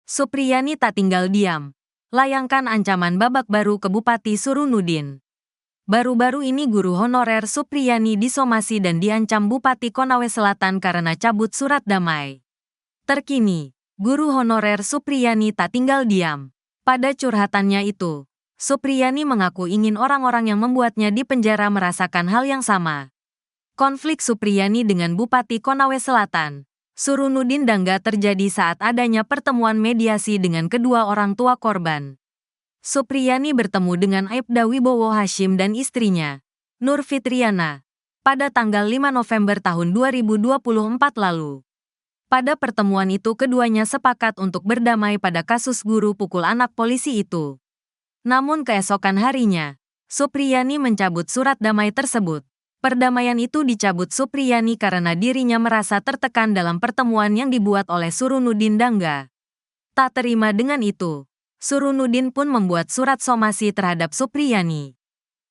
Supriyani tak tinggal diam. Layangkan ancaman babak baru ke Bupati Surunudin. Baru-baru ini guru honorer Supriyani disomasi dan diancam Bupati Konawe Selatan karena cabut surat damai. Terkini, guru honorer Supriyani tak tinggal diam. Pada curhatannya itu, Supriyani mengaku ingin orang-orang yang membuatnya di penjara merasakan hal yang sama. Konflik Supriyani dengan Bupati Konawe Selatan, Surunudin Dangga terjadi saat adanya pertemuan mediasi dengan kedua orang tua korban. Supriyani bertemu dengan Aibda Wibowo Hashim dan istrinya, Nur Fitriana, pada tanggal 5 November tahun 2024 lalu. Pada pertemuan itu keduanya sepakat untuk berdamai pada kasus guru pukul anak polisi itu. Namun keesokan harinya, Supriyani mencabut surat damai tersebut. Perdamaian itu dicabut Supriyani karena dirinya merasa tertekan dalam pertemuan yang dibuat oleh Surunudin Dangga. Tak terima dengan itu, Surunudin pun membuat surat somasi terhadap Supriyani.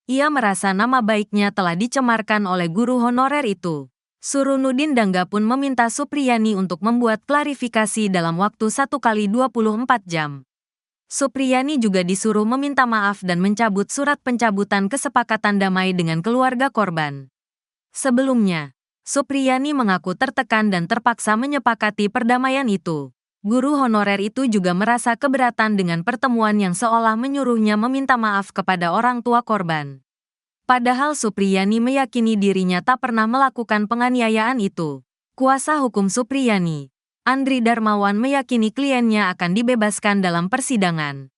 Ia merasa nama baiknya telah dicemarkan oleh guru honorer itu. Surunudin Dangga pun meminta Supriyani untuk membuat klarifikasi dalam waktu 1x24 jam. Supriyani juga disuruh meminta maaf dan mencabut surat pencabutan kesepakatan damai dengan keluarga korban. Sebelumnya, Supriyani mengaku tertekan dan terpaksa menyepakati perdamaian itu. Guru honorer itu juga merasa keberatan dengan pertemuan yang seolah menyuruhnya meminta maaf kepada orang tua korban. Padahal Supriyani meyakini dirinya tak pernah melakukan penganiayaan itu. Kuasa hukum Supriyani, Andri Darmawan, meyakini kliennya akan dibebaskan dalam persidangan.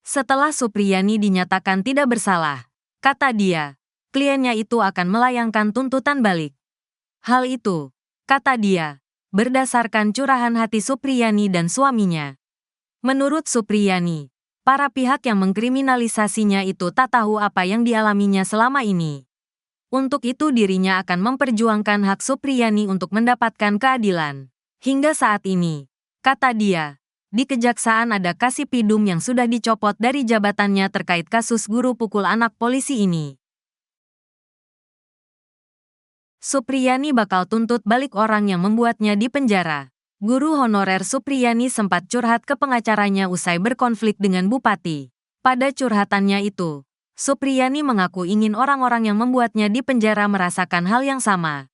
Setelah Supriyani dinyatakan tidak bersalah, kata dia, kliennya itu akan melayangkan tuntutan balik. Hal itu, kata dia, berdasarkan curahan hati Supriyani dan suaminya. Menurut Supriyani, para pihak yang mengkriminalisasinya itu tak tahu apa yang dialaminya selama ini. Untuk itu dirinya akan memperjuangkan hak Supriyani untuk mendapatkan keadilan. Hingga saat ini, kata dia, di Kejaksaan ada Kasipidum yang sudah dicopot dari jabatannya terkait kasus guru pukul anak polisi ini. Supriyani bakal tuntut balik orang yang membuatnya di penjara. Guru honorer Supriyani sempat curhat ke pengacaranya usai berkonflik dengan Bupati. Pada curhatannya itu, Supriyani mengaku ingin orang-orang yang membuatnya di penjara merasakan hal yang sama.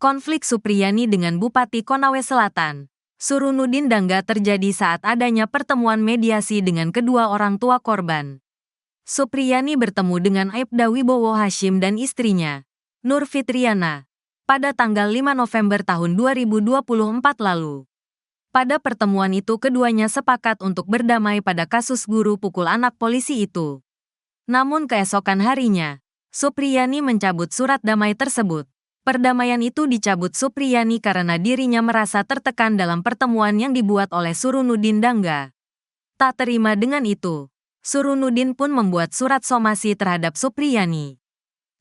Konflik Supriyani dengan Bupati Konawe Selatan, Surunudin Dangga terjadi saat adanya pertemuan mediasi dengan kedua orang tua korban. Supriyani bertemu dengan Aibda Wibowo Hashim dan istrinya, Nur Fitriana, pada tanggal 5 November tahun 2024 lalu. Pada pertemuan itu keduanya sepakat untuk berdamai pada kasus guru pukul anak polisi itu. Namun keesokan harinya, Supriyani mencabut surat damai tersebut. Perdamaian itu dicabut Supriyani karena dirinya merasa tertekan dalam pertemuan yang dibuat oleh Surunudin Dangga. Tak terima dengan itu, Surunudin pun membuat surat somasi terhadap Supriyani.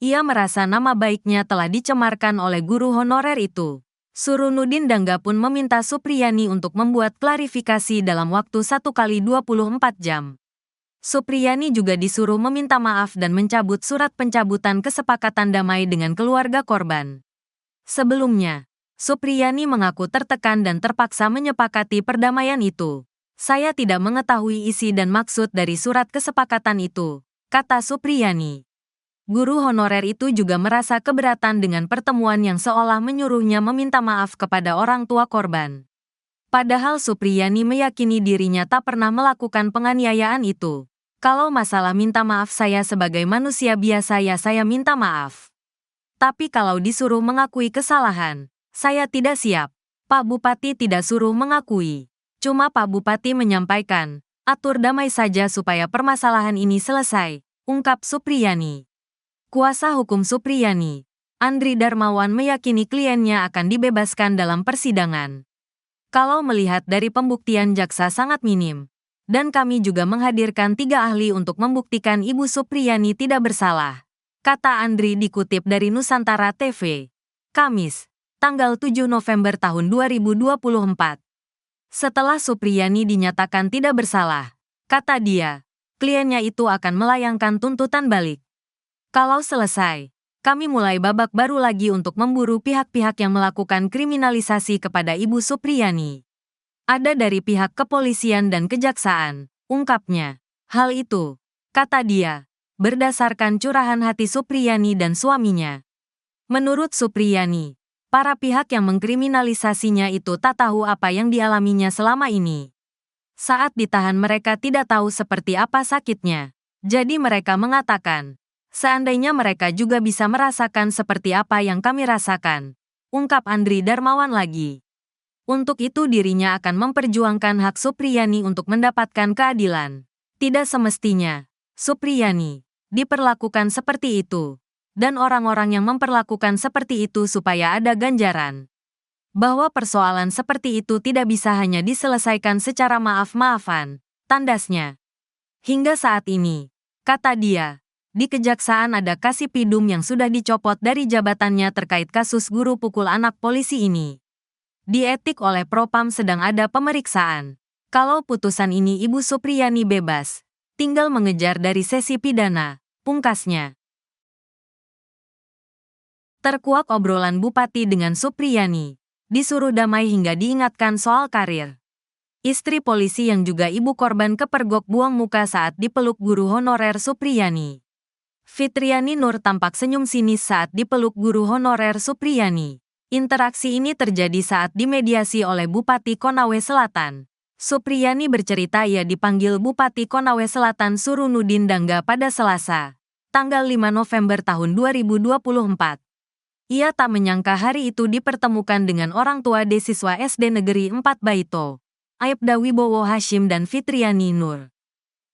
Ia merasa nama baiknya telah dicemarkan oleh guru honorer itu. Surunudin Dangga pun meminta Supriyani untuk membuat klarifikasi dalam waktu 1x24 jam. Supriyani juga disuruh meminta maaf dan mencabut surat pencabutan kesepakatan damai dengan keluarga korban. Sebelumnya, Supriyani mengaku tertekan dan terpaksa menyepakati perdamaian itu. Saya tidak mengetahui isi dan maksud dari surat kesepakatan itu, kata Supriyani. Guru honorer itu juga merasa keberatan dengan pertemuan yang seolah menyuruhnya meminta maaf kepada orang tua korban. Padahal Supriyani meyakini dirinya tak pernah melakukan penganiayaan itu. Kalau masalah minta maaf saya sebagai manusia biasa ya saya minta maaf. Tapi kalau disuruh mengakui kesalahan, saya tidak siap. Pak Bupati tidak suruh mengakui. Cuma Pak Bupati menyampaikan, atur damai saja supaya permasalahan ini selesai, ungkap Supriyani. Kuasa hukum Supriyani, Andri Darmawan, meyakini kliennya akan dibebaskan dalam persidangan. Kalau melihat dari pembuktian jaksa sangat minim, dan kami juga menghadirkan 3 ahli untuk membuktikan Ibu Supriyani tidak bersalah, kata Andri dikutip dari Nusantara TV. Kamis, tanggal 7 November tahun 2024. Setelah Supriyani dinyatakan tidak bersalah, kata dia, kliennya itu akan melayangkan tuntutan balik. Kalau selesai, kami mulai babak baru lagi untuk memburu pihak-pihak yang melakukan kriminalisasi kepada Ibu Supriyani. Ada dari pihak kepolisian dan kejaksaan, ungkapnya. Hal itu, kata dia, berdasarkan curahan hati Supriyani dan suaminya. Menurut Supriyani, para pihak yang mengkriminalisasinya itu tak tahu apa yang dialaminya selama ini. Saat ditahan mereka tidak tahu seperti apa sakitnya. Jadi mereka mengatakan, seandainya mereka juga bisa merasakan seperti apa yang kami rasakan, ungkap Andri Darmawan lagi. Untuk itu dirinya akan memperjuangkan hak Supriyani untuk mendapatkan keadilan. Tidak semestinya, Supriyani, diperlakukan seperti itu. Dan orang-orang yang memperlakukan seperti itu supaya ada ganjaran. Bahwa persoalan seperti itu tidak bisa hanya diselesaikan secara maaf-maafan, tandasnya. Hingga saat ini, kata dia, di kejaksaan ada Kasipidum yang sudah dicopot dari jabatannya terkait kasus guru pukul anak polisi ini. Di etik oleh Propam sedang ada pemeriksaan. Kalau putusan ini Ibu Supriyani bebas, tinggal mengejar dari sesi pidana, pungkasnya. Terkuak obrolan Bupati dengan Supriyani. Disuruh damai hingga diingatkan soal karir. Istri polisi yang juga ibu korban kepergok buang muka saat dipeluk guru honorer Supriyani. Fitriani Nur tampak senyum sinis saat dipeluk guru honorer Supriyani. Interaksi ini terjadi saat dimediasi oleh Bupati Konawe Selatan. Supriyani bercerita ia dipanggil Bupati Konawe Selatan Surunudin Dangga pada Selasa, tanggal 5 November tahun 2024. Ia tak menyangka hari itu dipertemukan dengan orang tua siswa SD Negeri 4 Baito, Aibda Wibowo Hashim dan Fitriani Nur.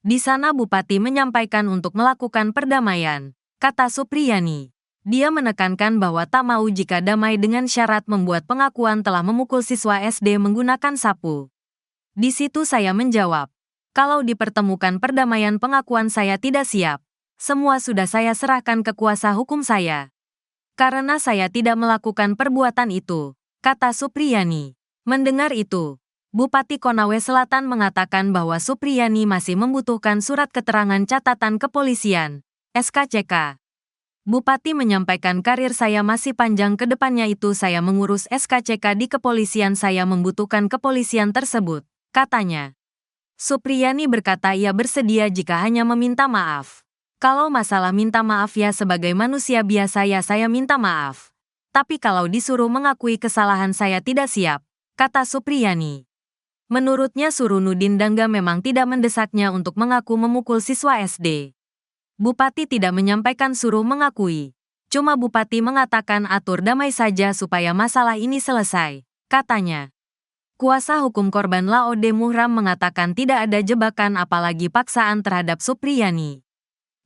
Di sana Bupati menyampaikan untuk melakukan perdamaian, kata Supriyani. Dia menekankan bahwa tak mau jika damai dengan syarat membuat pengakuan telah memukul siswa SD menggunakan sapu. Di situ saya menjawab, kalau dipertemukan perdamaian pengakuan saya tidak siap. Semua sudah saya serahkan ke kuasa hukum saya. Karena saya tidak melakukan perbuatan itu, kata Supriyani. Mendengar itu, Bupati Konawe Selatan mengatakan bahwa Supriyani masih membutuhkan surat keterangan catatan kepolisian, SKCK. Bupati menyampaikan karir saya masih panjang ke depannya itu saya mengurus SKCK di kepolisian saya membutuhkan kepolisian tersebut, katanya. Supriyani berkata ia bersedia jika hanya meminta maaf. Kalau masalah minta maaf ya sebagai manusia biasa ya saya minta maaf. Tapi kalau disuruh mengakui kesalahan saya tidak siap, kata Supriyani. Menurutnya Surunudin Dangga memang tidak mendesaknya untuk mengaku memukul siswa SD. Bupati tidak menyampaikan suruh mengakui. Cuma Bupati mengatakan atur damai saja supaya masalah ini selesai, katanya. Kuasa hukum korban Laode Muhram mengatakan tidak ada jebakan apalagi paksaan terhadap Supriyani.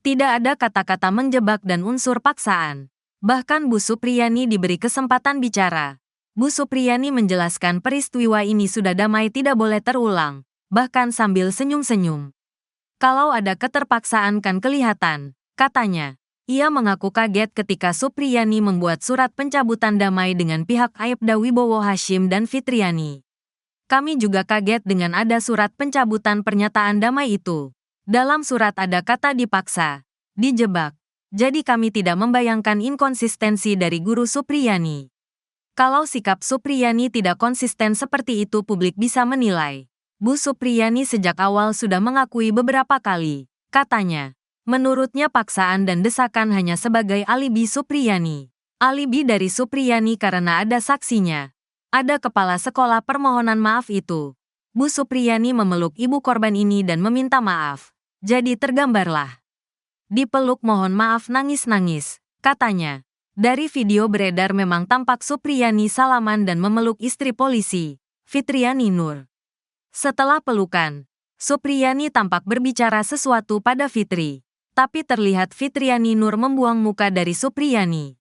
Tidak ada kata-kata menjebak dan unsur paksaan. Bahkan Bu Supriyani diberi kesempatan bicara. Bu Supriyani menjelaskan peristiwa ini sudah damai tidak boleh terulang, bahkan sambil senyum-senyum. Kalau ada keterpaksaan kan kelihatan, katanya. Ia mengaku kaget ketika Supriyani membuat surat pencabutan damai dengan pihak Aibda Wibowo Hashim dan Fitriani. Kami juga kaget dengan ada surat pencabutan pernyataan damai itu. Dalam surat ada kata dipaksa, dijebak. Jadi kami tidak membayangkan inkonsistensi dari Guru Supriyani. Kalau sikap Supriyani tidak konsisten seperti itu publik bisa menilai. Bu Supriyani sejak awal sudah mengakui beberapa kali, katanya. Menurutnya paksaan dan desakan hanya sebagai alibi Supriyani. Alibi dari Supriyani karena ada saksinya. Ada kepala sekolah permohonan maaf itu. Bu Supriyani memeluk ibu korban ini dan meminta maaf. Jadi tergambarlah. Dipeluk mohon maaf nangis-nangis, katanya. Dari video beredar memang tampak Supriyani salaman dan memeluk istri polisi, Fitriani Nur. Setelah pelukan, Supriyani tampak berbicara sesuatu pada Fitri. Tapi terlihat Fitriani Nur membuang muka dari Supriyani.